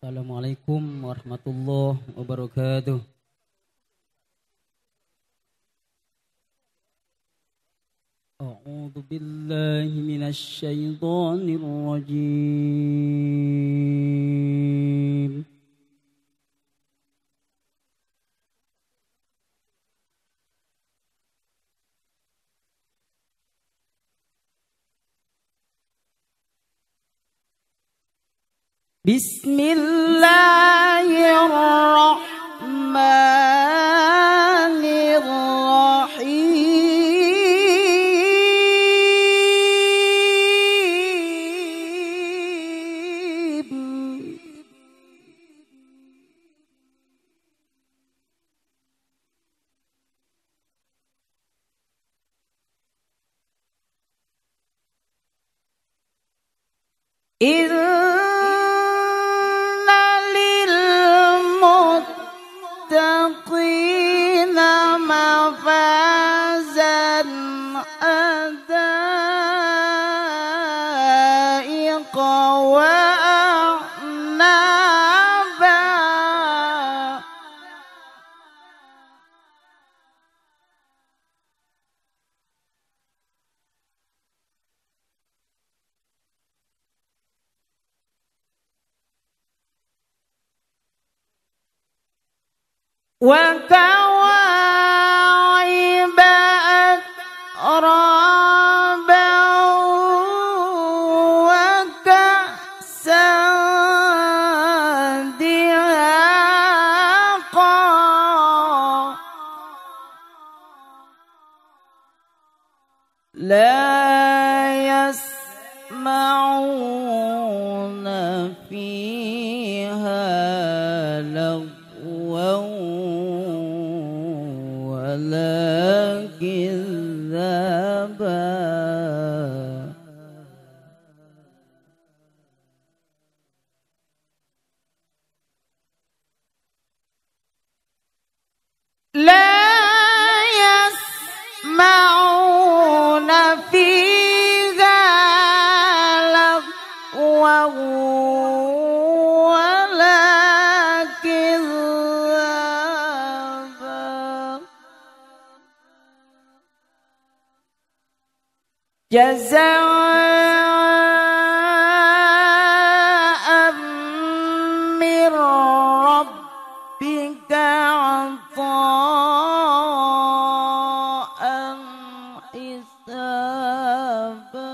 Assalamualaikum warahmatullahi wabarakatuh. A'udzu billahi minasy syaithanir rajim. Bismillahirrahmanirrahim. Inna lil muttaqina mafazan adaiqa wa a'naba. وكواعب أترابا وكأسا دهاقا لا يسمعون فيها لغوا ولا كذابا لا يسمعون فيها لغوا ولا كذابا جزاء من ربك عطاء حسابا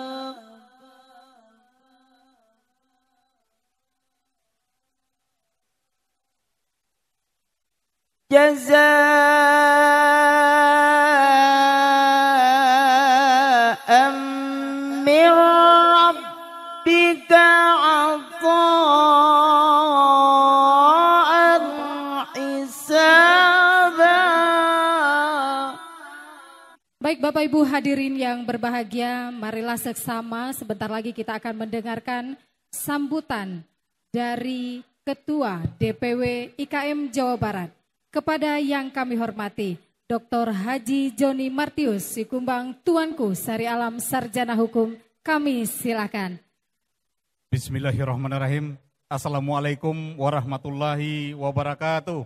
جزاء من ربك عطاء حسابا. Baik Bapak Ibu hadirin yang berbahagia, marilah seksama sebentar lagi kita akan mendengarkan sambutan dari Ketua DPW IKM Jawa Barat. Kepada yang kami hormati, Dr. Haji Joni Martius Sikumbang Tuanku Sari Alam Sarjana Hukum, kami silakan. Bismillahirrahmanirrahim. Assalamualaikum warahmatullahi wabarakatuh.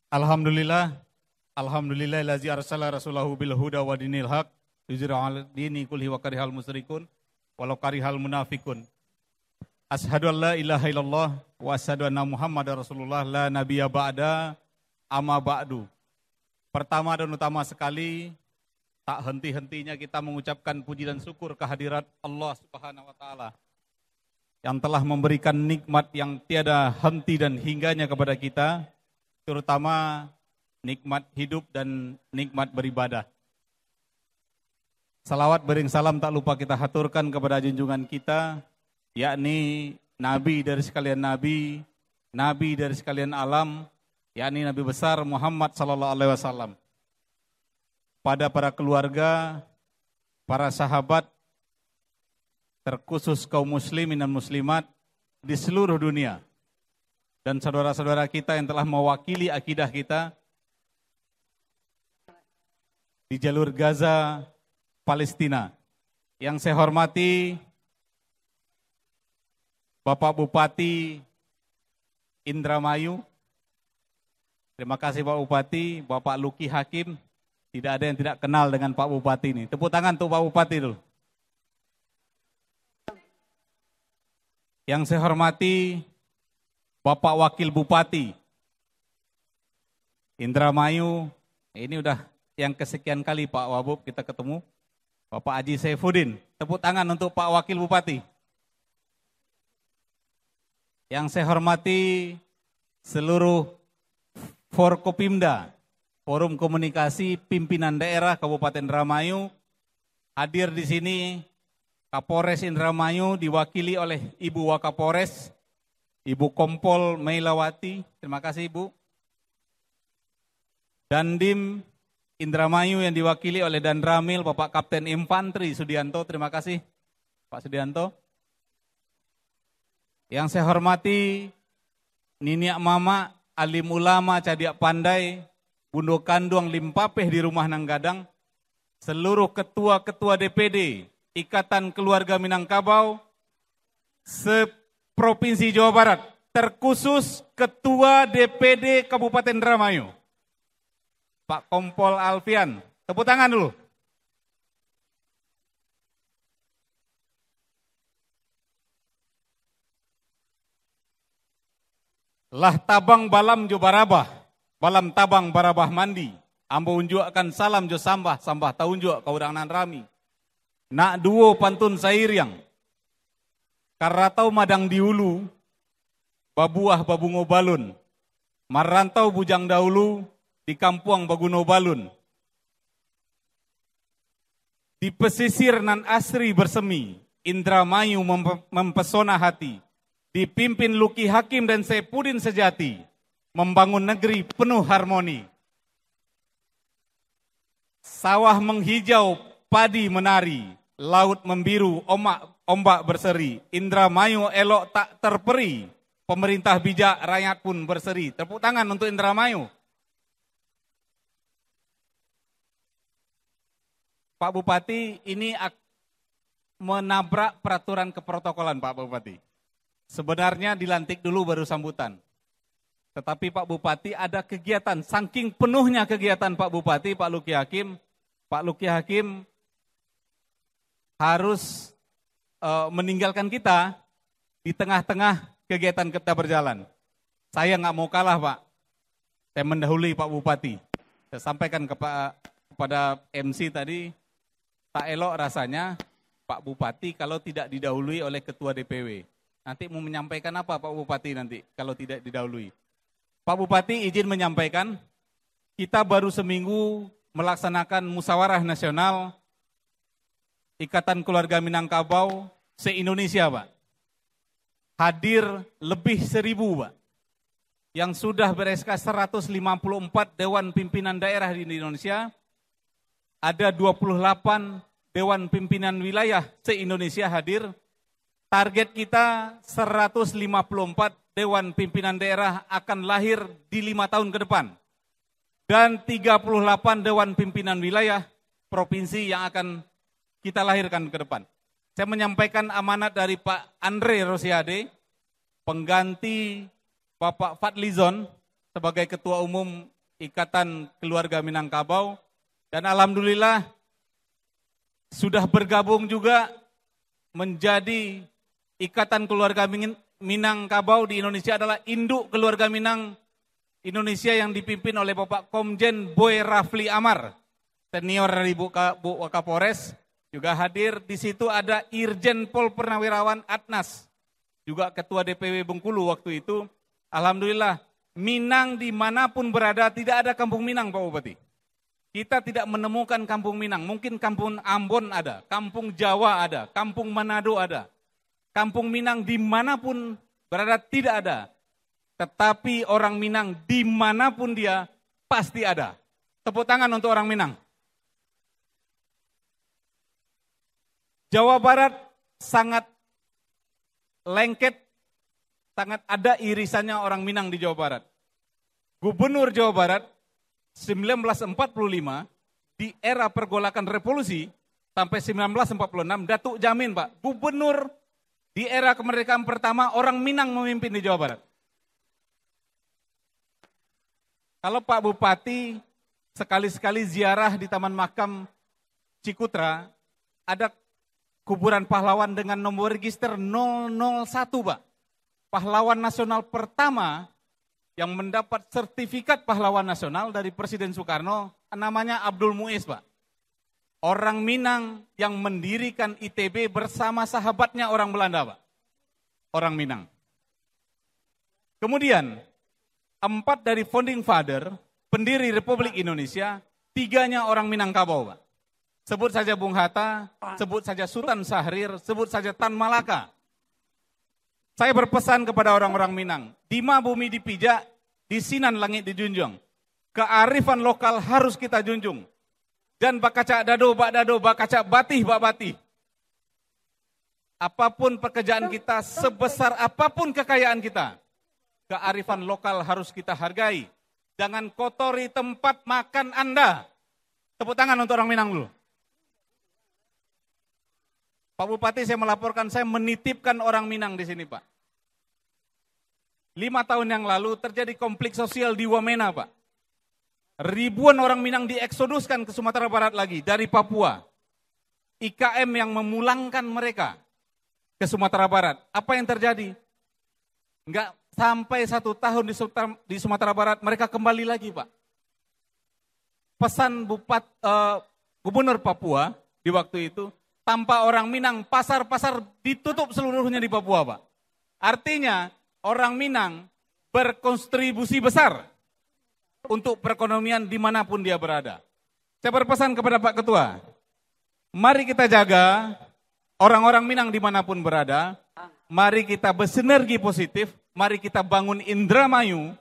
Alhamdulillah. Alhamdulillahillazi arsala rasulahu bil huda wa dinil haq yuzhirahu 'ala dini kulli wa karihal musyrikun walau karihal munafikun. Asyhadu an la ilaha illallah wa asyhadu anna Muhammadar Rasulullah la nabiyya ba'da amma ba'du. Pertama dan utama sekali, tak henti-hentinya kita mengucapkan puji dan syukur kehadirat Allah Subhanahu wa taala yang telah memberikan nikmat yang tiada henti dan hingganya kepada kita, terutama nikmat hidup dan nikmat beribadah. Salawat bering salam tak lupa kita haturkan kepada junjungan kita, yakni Nabi dari sekalian Nabi, Nabi dari sekalian alam, yakni Nabi besar Muhammad sallallahu alaihi wasallam. Pada para keluarga, para sahabat, terkhusus kaum muslimin dan muslimat di seluruh dunia, dan saudara-saudara kita yang telah mewakili akidah kita di jalur Gaza, Palestina. Yang saya hormati Bapak Bupati Indramayu. Terima kasih Pak Bupati, Bapak Luki Hakim. Tidak ada yang tidak kenal dengan Pak Bupati ini. Tepuk tangan untuk Pak Bupati dulu. Yang saya hormati Bapak Wakil Bupati Indramayu. Ini udah yang kesekian kali Pak Wabub kita ketemu. Bapak Haji Saifuddin. Tepuk tangan untuk Pak Wakil Bupati. Yang saya hormati seluruh Forkopimda, Forum Komunikasi Pimpinan Daerah Kabupaten Indramayu. Hadir di sini Kapolres Indramayu diwakili oleh Ibu Wakapolres, Ibu Kompol Meilawati. Terima kasih Ibu. Dandim Indramayu yang diwakili oleh Danramil Bapak Kapten Infantri Sudianto. Terima kasih Pak Sudianto. Yang saya hormati Niniak Mama, Alim Ulama Cadiak Pandai, Bundo Kanduang Limpapeh di Rumah Nanggadang, seluruh ketua-ketua DPD Ikatan Keluarga Minangkabau se-Provinsi Jawa Barat, terkhusus Ketua DPD Kabupaten Indramayu, Pak Kompol Alfian. Tepuk tangan dulu. Lah tabang balam jo barabah, balam tabang barabah mandi. Ambo unjuakan salam jo sambah, sambah taunjuk kaudangan rami. Nak duo pantun sairiang. Karatau madang diulu, babuah babungo balun. Marantau bujang dahulu, di kampuang baguno balun. Di pesisir nan asri bersemi, Indramayu mempesona hati. Dipimpin Luki Hakim dan Saifuddin sejati, membangun negeri penuh harmoni. Sawah menghijau, padi menari, laut membiru, ombak berseri. Indramayu elok tak terperi, pemerintah bijak, rakyat pun berseri. Tepuk tangan untuk Indramayu. Pak Bupati, ini menabrak peraturan keprotokolan Pak Bupati. Sebenarnya dilantik dulu baru sambutan. Tetapi Pak Bupati ada kegiatan, saking penuhnya kegiatan Pak Bupati, Pak Luki Hakim harus meninggalkan kita di tengah-tengah kegiatan kita berjalan. Saya nggak mau kalah Pak, saya mendahului Pak Bupati. Saya sampaikan kepada MC tadi, tak elok rasanya Pak Bupati kalau tidak didahului oleh Ketua DPW. Nanti mau menyampaikan apa Pak Bupati nanti kalau tidak didahului? Pak Bupati izin menyampaikan, kita baru seminggu melaksanakan musyawarah nasional Ikatan Keluarga Minangkabau se-Indonesia Pak. Hadir lebih 1.000 Pak. Yang sudah ber-SK 154 Dewan Pimpinan Daerah di Indonesia. Ada 28 Dewan Pimpinan Wilayah se-Indonesia hadir. Target kita 154 Dewan Pimpinan Daerah akan lahir di 5 tahun ke depan. Dan 38 Dewan Pimpinan Wilayah Provinsi yang akan kita lahirkan ke depan. Saya menyampaikan amanat dari Pak Andre Rosiade, pengganti Bapak Fadlizon sebagai Ketua Umum Ikatan Keluarga Minangkabau. Dan alhamdulillah sudah bergabung juga menjadi Ikatan Keluarga Minangkabau di Indonesia adalah Induk Keluarga Minang Indonesia yang dipimpin oleh Bapak Komjen Boy Rafli Amar, senior dari Bu Wakapolres, juga hadir. Di situ ada Irjen Pol Purnawirawan Adnas, juga Ketua DPW Bengkulu waktu itu. Alhamdulillah, Minang dimanapun berada tidak ada kampung Minang Pak Bupati. Kita tidak menemukan kampung Minang, mungkin kampung Ambon ada, kampung Jawa ada, kampung Manado ada. Kampung Minang dimanapun berada tidak ada. Tetapi orang Minang dimanapun dia pasti ada. Tepuk tangan untuk orang Minang. Jawa Barat sangat lengket, sangat ada irisannya orang Minang di Jawa Barat. Gubernur Jawa Barat 1945 di era pergolakan revolusi sampai 1946 Datuk Jamin Pak, gubernur Di era kemerdekaan pertama, orang Minang memimpin di Jawa Barat. Kalau Pak Bupati sekali-sekali ziarah di Taman Makam Cikutra, ada kuburan pahlawan dengan nomor register 001, Pak. Pahlawan nasional pertama yang mendapat sertifikat pahlawan nasional dari Presiden Soekarno, namanya Abdul Muiz, Pak. Orang Minang yang mendirikan ITB bersama sahabatnya orang Belanda, Pak. Orang Minang. Kemudian, 4 dari founding father, pendiri Republik Indonesia, 3-nya orang Minangkabau, Pak. Sebut saja Bung Hatta, sebut saja Sultan Syahrir, sebut saja Tan Malaka. Saya berpesan kepada orang-orang Minang, Dima bumi dipijak, di sinan langit dijunjung. Kearifan lokal harus kita junjung. Dan bakacak dado, bak dado, bakacak batih, bak batih. Apapun pekerjaan kita, sebesar apapun kekayaan kita, kearifan lokal harus kita hargai. Jangan kotori tempat makan Anda. Tepuk tangan untuk orang Minang dulu. Pak Bupati, saya melaporkan, saya menitipkan orang Minang di sini, Pak. 5 tahun yang lalu terjadi konflik sosial di Wamena, Pak. Ribuan orang Minang dieksoduskan ke Sumatera Barat lagi dari Papua. IKM yang memulangkan mereka ke Sumatera Barat. Apa yang terjadi? Enggak sampai 1 tahun di Sumatera Barat mereka kembali lagi, Pak. Pesan Gubernur Papua di waktu itu, tanpa orang Minang, pasar-pasar ditutup seluruhnya di Papua, Pak. Artinya, orang Minang berkontribusi besar untuk perekonomian dimanapun dia berada. Saya berpesan kepada Pak Ketua, mari kita jaga orang-orang Minang dimanapun berada, mari kita bersinergi positif, mari kita bangun Indramayu,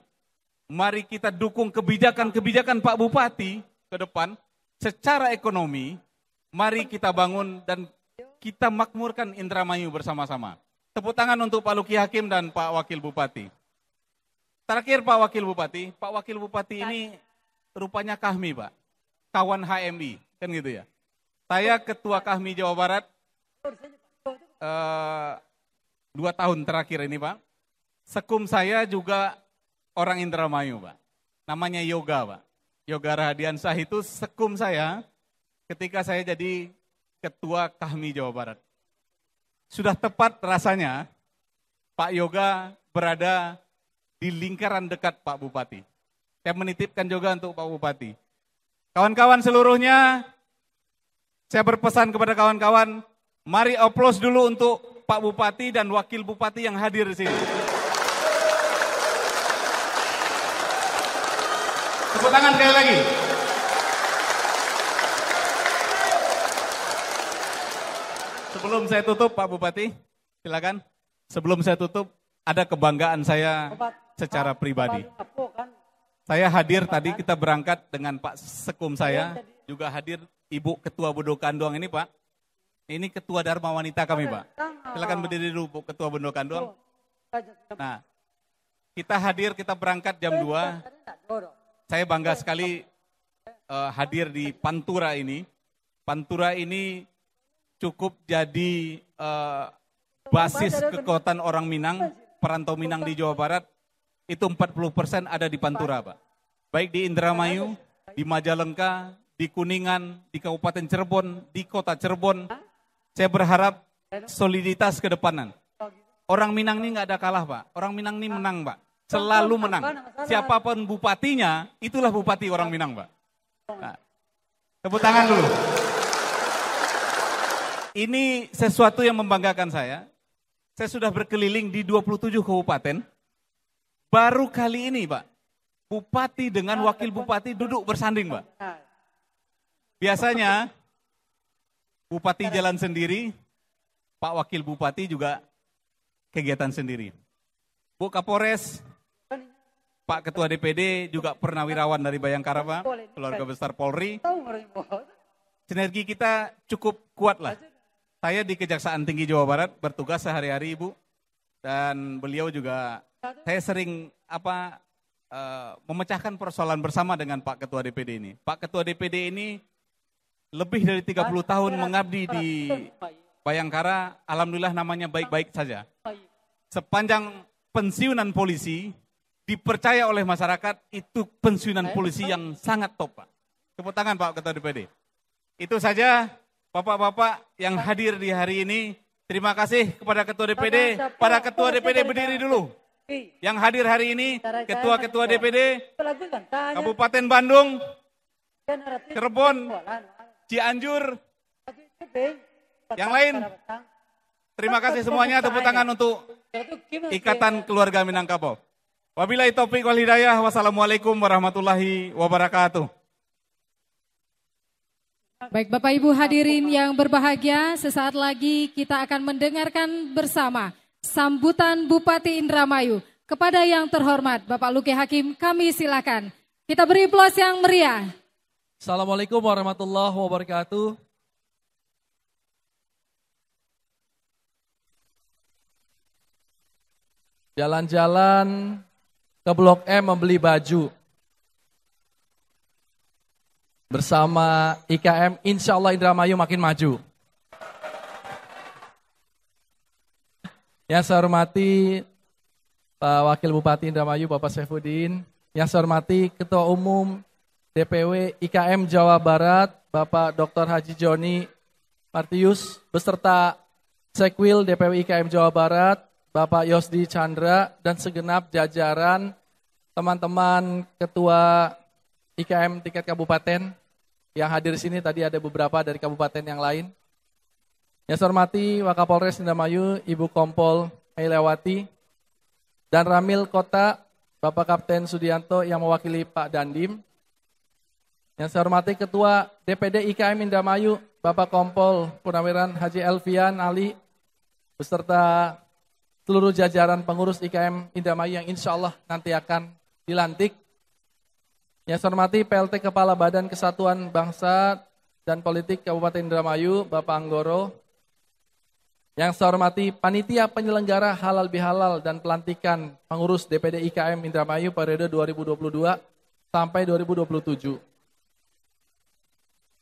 mari kita dukung kebijakan-kebijakan Pak Bupati ke depan, secara ekonomi, mari kita bangun dan kita makmurkan Indramayu bersama-sama. Tepuk tangan untuk Pak Luki Hakim dan Pak Wakil Bupati. Terakhir Pak Wakil Bupati, Pak Wakil Bupati ini rupanya Kahmi, Pak. Kawan HMI, kan gitu ya. Saya Ketua Kahmi Jawa Barat 2 tahun terakhir ini, Pak. Sekum saya juga orang Indramayu, Pak. Namanya Yoga, Pak. Yoga Rahadiansah itu sekum saya ketika saya jadi Ketua Kahmi Jawa Barat. Sudah tepat rasanya Pak Yoga berada di lingkaran dekat Pak Bupati. Saya menitipkan juga untuk Pak Bupati. Kawan-kawan seluruhnya, saya berpesan kepada kawan-kawan, mari aplaus dulu untuk Pak Bupati dan Wakil Bupati yang hadir di sini. Tepuk tangan sekali lagi. Sebelum saya tutup, Pak Bupati, silakan. Sebelum saya tutup, ada kebanggaan saya secara pribadi. Saya hadir tadi, kita berangkat dengan Pak Sekum saya, juga hadir Ibu Ketua Bondo Kanduang ini, Pak. Ini Ketua Dharma Wanita kami, Pak. Silakan berdiri dulu, Bu, Ketua Bondo Kanduang. Nah, kita hadir, kita berangkat jam 2. Saya bangga sekali hadir di Pantura ini. Pantura ini cukup jadi basis kekuatan orang Minang, perantau Minang di Jawa Barat, itu 40% ada di Pantura, Pak. Baik di Indramayu, di Majalengka, di Kuningan, di Kabupaten Cirebon, di Kota Cirebon. Saya berharap soliditas ke depanan. Orang Minang ini nggak ada kalah, Pak. Orang Minang ini menang, Pak. Selalu menang. Siapapun bupatinya, itulah bupati orang Minang, Pak. Nah, tepuk tangan dulu. Ini sesuatu yang membanggakan saya. Saya sudah berkeliling di 27 kabupaten. Baru kali ini, Pak, bupati dengan wakil bupati duduk bersanding, Pak. Biasanya, bupati jalan sendiri, Pak Wakil Bupati juga kegiatan sendiri. Bu Kapolres, Pak Ketua DPD juga purnawirawan dari Bayangkara, Pak, keluarga besar Polri. Sinergi kita cukup kuat lah. Saya di Kejaksaan Tinggi Jawa Barat bertugas sehari-hari, Ibu. Dan beliau juga, saya sering memecahkan persoalan bersama dengan Pak Ketua DPD ini. Pak Ketua DPD ini lebih dari 30 tahun mengabdi di Bayangkara, alhamdulillah namanya baik-baik saja. Sepanjang pensiunan polisi dipercaya oleh masyarakat, itu pensiunan polisi yang sangat top, Pak. Tepuk tangan Pak Ketua DPD. Itu saja Bapak-bapak yang hadir di hari ini. Terima kasih kepada Ketua DPD. Para Ketua DPD berdiri dulu. Yang hadir hari ini, Ketua-Ketua DPD, Kabupaten Bandung, Cirebon, Cianjur, yang lain. Terima kasih semuanya, tepuk tangan untuk Ikatan Keluarga Minangkabau. Wabillahi taufiq wal hidayah. Wassalamualaikum warahmatullahi wabarakatuh. Baik Bapak Ibu hadirin yang berbahagia, sesaat lagi kita akan mendengarkan bersama sambutan Bupati Indramayu. Kepada yang terhormat Bapak Luki Hakim, kami silakan. Kita beri aplaus yang meriah. Assalamualaikum warahmatullahi wabarakatuh. Jalan-jalan ke Blok M membeli baju. Bersama IKM, insya Allah Indramayu makin maju. Yang saya hormati Pak Wakil Bupati Indramayu, Bapak Saifuddin. Yang saya hormati Ketua Umum DPW IKM Jawa Barat, Bapak Dr. Haji Joni Martius, beserta Sekwil DPW IKM Jawa Barat, Bapak Yosdi Chandra, dan segenap jajaran teman-teman Ketua IKM tingkat kabupaten yang hadir di sini. Tadi ada beberapa dari kabupaten yang lain. Yang saya hormati Wakapolres Indramayu, Ibu Kompol Mailawati, dan Ramil Kota, Bapak Kapten Sudianto yang mewakili Pak Dandim. Yang saya hormati Ketua DPD IKM Indramayu, Bapak Kompol Purnawiran Haji Elvian Ali, beserta seluruh jajaran pengurus IKM Indramayu yang insya Allah nanti akan dilantik. Yang saya hormati PLT Kepala Badan Kesatuan Bangsa dan Politik Kabupaten Indramayu, Bapak Anggoro. Yang saya hormati Panitia Penyelenggara Halal Bihalal dan Pelantikan Pengurus DPD IKM Indramayu periode 2022 sampai 2027.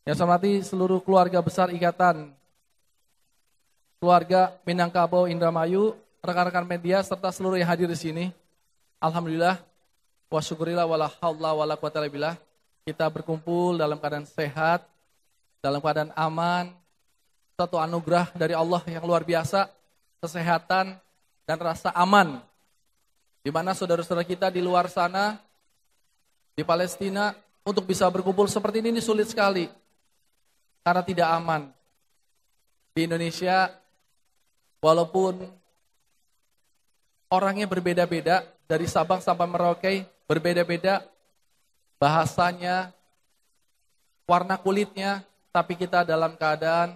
Yang saya hormati seluruh keluarga besar Ikatan Keluarga Minangkabau Indramayu, rekan-rekan media serta seluruh yang hadir di sini. Alhamdulillah wa syukurillah wala haula wala quwata illa billah. Kita berkumpul dalam keadaan sehat, dalam keadaan aman. Satu anugerah dari Allah yang luar biasa, kesehatan dan rasa aman. Di mana saudara-saudara kita di luar sana, di Palestina, untuk bisa berkumpul seperti ini sulit sekali. Karena tidak aman. Di Indonesia, walaupun orangnya berbeda-beda, dari Sabang sampai Merauke, berbeda-beda, bahasanya, warna kulitnya, tapi kita dalam keadaan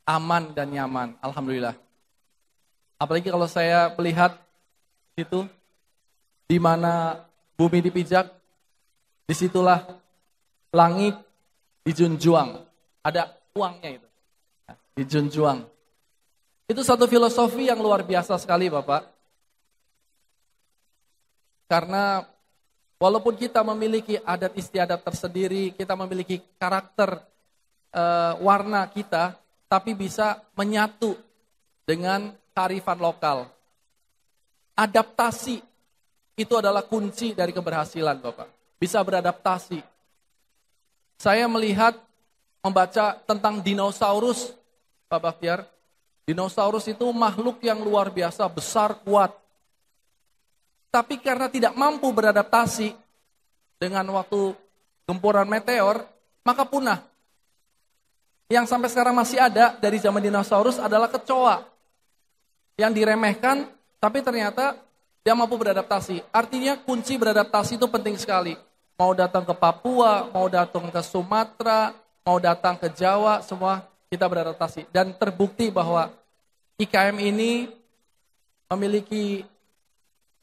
aman dan nyaman, alhamdulillah. Apalagi kalau saya melihat itu, di mana bumi dipijak, disitulah langit dijunjung. Ada uangnya itu, dijunjung. Itu satu filosofi yang luar biasa sekali Bapak. Karena walaupun kita memiliki adat istiadat tersendiri, kita memiliki karakter warna kita, tapi bisa menyatu dengan kearifan lokal. Adaptasi itu adalah kunci dari keberhasilan Bapak. Bisa beradaptasi. Saya melihat, membaca tentang dinosaurus, Pak Baktiar. Dinosaurus itu makhluk yang luar biasa, besar, kuat. Tapi karena tidak mampu beradaptasi dengan waktu gempuran meteor, maka punah. Yang sampai sekarang masih ada dari zaman dinosaurus adalah kecoa. Yang diremehkan, tapi ternyata dia mampu beradaptasi. Artinya kunci beradaptasi itu penting sekali. Mau datang ke Papua, mau datang ke Sumatera, mau datang ke Jawa, semua kita beradaptasi. Dan terbukti bahwa IKM ini memiliki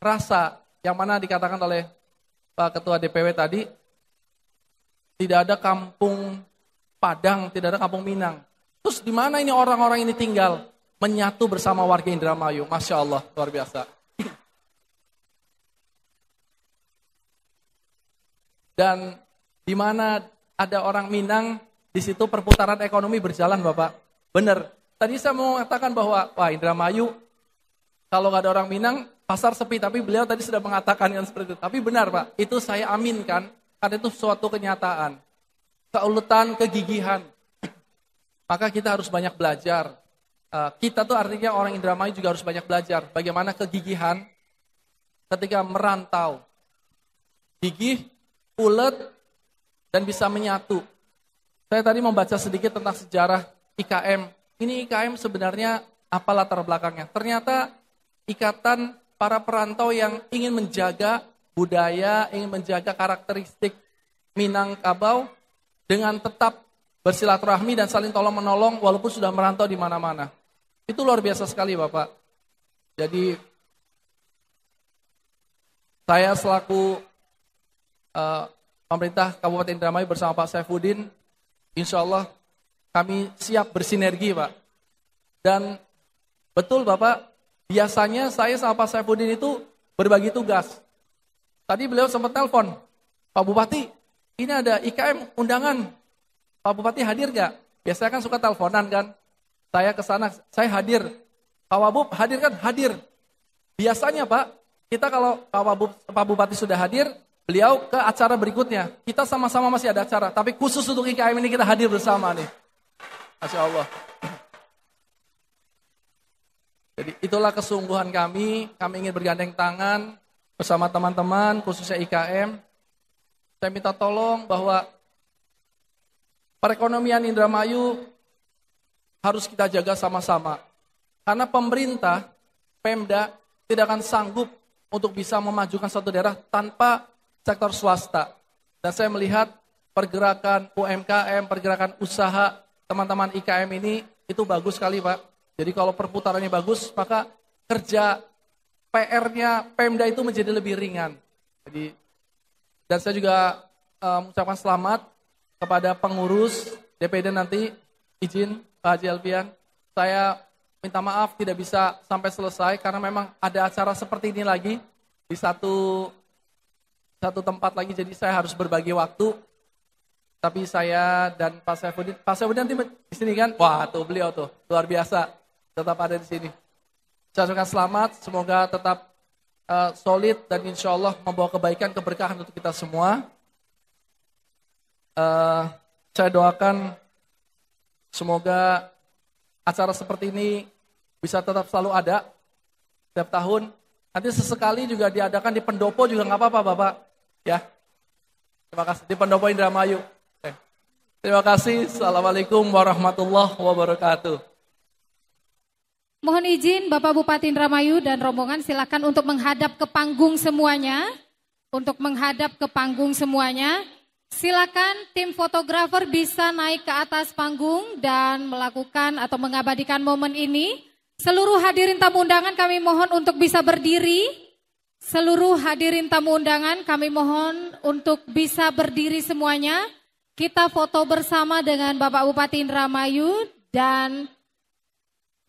rasa yang mana dikatakan oleh Pak Ketua DPW tadi, tidak ada kampung Padang, tidak ada kampung Minang. Terus di mana ini orang-orang ini tinggal? Menyatu bersama warga Indramayu. Masya Allah, luar biasa. Dan di mana ada orang Minang, di situ perputaran ekonomi berjalan Bapak. Benar, tadi saya mau mengatakan bahwa, wah Indramayu, kalau nggak ada orang Minang, pasar sepi. Tapi beliau tadi sudah mengatakan yang seperti itu. Tapi benar Pak, itu saya aminkan, karena itu suatu kenyataan. Keuletan, kegigihan. Maka kita harus banyak belajar. Kita tuh artinya orang Indramayu juga harus banyak belajar. Bagaimana kegigihan ketika merantau. Gigih, ulet, dan bisa menyatu. Saya tadi membaca sedikit tentang sejarah IKM. Ini IKM sebenarnya apa latar belakangnya? Ternyata ikatan para perantau yang ingin menjaga budaya, ingin menjaga karakteristik Minangkabau dengan tetap bersilaturahmi dan saling tolong-menolong walaupun sudah merantau di mana-mana. Itu luar biasa sekali Bapak. Jadi saya selaku pemerintah Kabupaten Indramayu bersama Pak Saifuddin, insya Allah kami siap bersinergi Pak. Dan betul Bapak, biasanya saya sama Pak Saifuddin itu berbagi tugas. Tadi beliau sempat telepon, Pak Bupati, ini ada IKM undangan, Pak Bupati hadir gak? Biasanya kan suka teleponan kan, saya ke sana, saya hadir. Pak Wabub hadir kan? Hadir. Biasanya Pak, kita kalau Pak Bupati sudah hadir, beliau ke acara berikutnya. Kita sama-sama masih ada acara, tapi khusus untuk IKM ini kita hadir bersama nih. Masya Allah. Jadi itulah kesungguhan kami ingin bergandeng tangan bersama teman-teman, khususnya IKM. Saya minta tolong bahwa perekonomian Indramayu harus kita jaga sama-sama. Karena pemerintah, Pemda, tidak akan sanggup untuk bisa memajukan suatu daerah tanpa sektor swasta. Dan saya melihat pergerakan UMKM, pergerakan usaha teman-teman IKM ini, itu bagus sekali Pak. Jadi kalau perputarannya bagus, maka kerja PR-nya Pemda itu menjadi lebih ringan. Jadi, dan saya juga mengucapkan selamat kepada pengurus DPD nanti, izin Pak Haji Alfian, saya minta maaf tidak bisa sampai selesai karena memang ada acara seperti ini lagi di satu tempat lagi, jadi saya harus berbagi waktu. Tapi saya dan Pak Saifuddin nanti di sini kan, wah tuh beliau tuh luar biasa, tetap ada di sini. Saya ucapkan selamat, semoga tetap solid dan insya Allah membawa kebaikan, keberkahan untuk kita semua. Saya doakan semoga acara seperti ini bisa tetap selalu ada setiap tahun. Nanti sesekali juga diadakan di pendopo juga nggak apa-apa Bapak. Ya, terima kasih di pendopo Indramayu. Terima kasih. Assalamualaikum warahmatullahi wabarakatuh. Mohon izin Bapak Bupati Indramayu dan rombongan silakan untuk menghadap ke panggung semuanya. Untuk menghadap ke panggung semuanya. Silakan tim fotografer bisa naik ke atas panggung dan melakukan atau mengabadikan momen ini. Seluruh hadirin tamu undangan kami mohon untuk bisa berdiri. Seluruh hadirin tamu undangan kami mohon untuk bisa berdiri semuanya. Kita foto bersama dengan Bapak Bupati Indramayu dan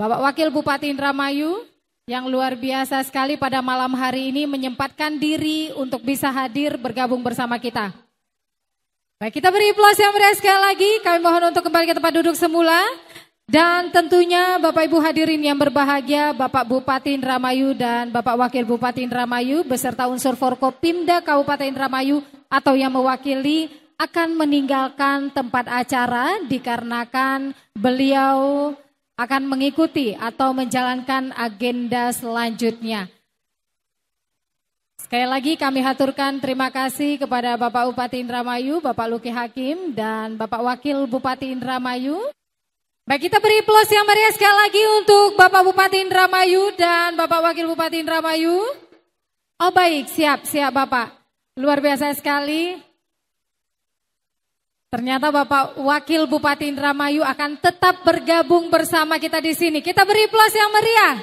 Bapak Wakil Bupati Indramayu yang luar biasa sekali pada malam hari ini menyempatkan diri untuk bisa hadir bergabung bersama kita. Baik, kita beri aplaus yang meriah sekali lagi. Kami mohon untuk kembali ke tempat duduk semula. Dan tentunya Bapak Ibu hadirin yang berbahagia, Bapak Bupati Indramayu dan Bapak Wakil Bupati Indramayu beserta unsur Forkopimda Kabupaten Indramayu atau yang mewakili akan meninggalkan tempat acara dikarenakan beliau akan mengikuti atau menjalankan agenda selanjutnya. Sekali lagi kami haturkan terima kasih kepada Bapak Bupati Indramayu, Bapak Luki Hakim dan Bapak Wakil Bupati Indramayu. Baik, kita beri aplaus yang meriah sekali lagi untuk Bapak Bupati Indramayu dan Bapak Wakil Bupati Indramayu. Oh baik, siap Bapak. Luar biasa sekali. Ternyata Bapak Wakil Bupati Indramayu akan tetap bergabung bersama kita di sini. Kita beri aplaus yang meriah.